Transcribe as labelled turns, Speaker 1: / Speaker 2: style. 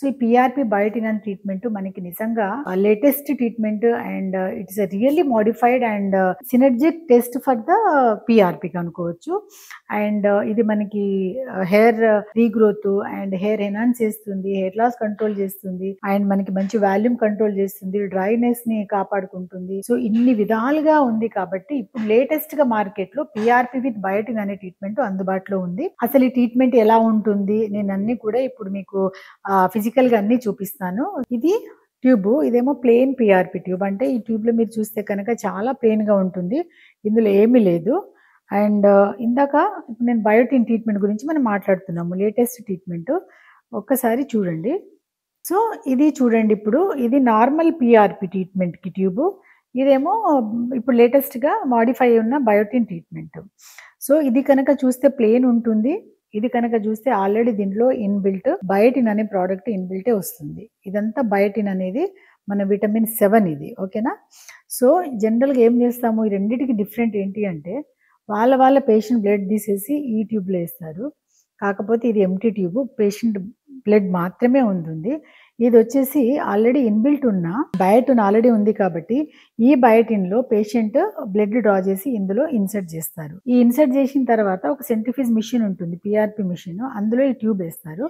Speaker 1: So, ఈ PRP biotin అనే treatment మనకి నిజంగా latest treatment and it is really modified and synergic test for the పీఆర్‌పీకి అనుకోవచ్చు. అండ్ ఇది మనకి hair regrowth and hair enhance చేస్తుంది, హెయిర్ లాస్ కంట్రోల్ చేస్తుంది అండ్ మనకి మంచి వాల్యూమ్ కంట్రోల్ చేస్తుంది, డ్రైనెస్‌ని కాపాడుకుంటుంది. సో, ఇన్ని విధాలుగా ఉంది కాబట్టి ఇప్పుడు లేటెస్ట్‌గా మార్కెట్‌లో పీఆర్‌పీ విత్ బయోటిన్ అనే ట్రీట్మెంట్ అందుబాటులో ఉంది. అసలు ఈ ట్రీట్మెంట్ ఎలా ఉంటుంది? నేనన్నీ కూడా ఇప్పుడు మీకు ఫిజికల్‌గా అన్నీ చూపిస్తాను. ఇది ట్యూబు. ఇదేమో ప్లెయిన్ పీఆర్‌పీ ట్యూబ్. అంటే ఈ ట్యూబ్‌లో మీరు చూస్తే కనుక చాలా ప్లెయిన్‌గా ఉంటుంది. ఇందులో ఏమీ లేదు. అండ్ ఇందాక ఇప్పుడు నేను బయోటిన్ ట్రీట్మెంట్ గురించి మనం మాట్లాడుతున్నాము. Latest treatment. ఒక్కసారి చూడండి. సో, ఇది చూడండి ఇప్పుడు. ఇది నార్మల్ పీఆర్‌పీ ట్రీట్మెంట్‌కి ట్యూబు. ఇదేమో ఇప్పుడు లేటెస్ట్‌గా మోడిఫై ఉన్న బయోటిన్ ట్రీట్మెంట్. సో, ఇది కనుక చూస్తే ప్లెయిన్ ఉంటుంది. ఇది కనుక చూస్తే ఆల్రెడీ దీంట్లో ఇన్‌బిల్ట్ బయోటిన్ అనే ప్రొడక్ట్ ఇన్‌బిల్టే వస్తుంది. ఇదంతా బయోటిన్ అనేది మన విటమిన్ 7 ఇది. ఓకేనా? సో, జనరల్‌గా ఏం చేస్తాము ఈ రెండిటికి డిఫరెంట్ ఏంటి అంటే వాళ్ళ పేషెంట్ బ్లడ్ తీసేసి ఈ ట్యూబ్‌లో ఏస్తారు. కాకపోతే ఇది ఎంప్టీ ట్యూబ్. పేషెంట్ బ్లడ్ మాత్రమే ఉంటుంది. ఇదొచ్చేసి ఆల్రెడీ ఇన్‌బిల్ట్ ఉన్న బయోటిన్ ఆల్రెడీ ఉంది కాబట్టి, ఈ బయోటిన్‌లో పేషెంట్ బ్లడ్ డ్రా చేసి ఇందులో ఇన్సర్ట్ చేస్తారు. ఈ ఇన్సర్ట్ చేసిన తర్వాత ఒక సెంట్రిఫ్యూజ్ మిషన్ ఉంటుంది. PRP machine. అందులో ఈ ట్యూబ్ ఏస్తారు.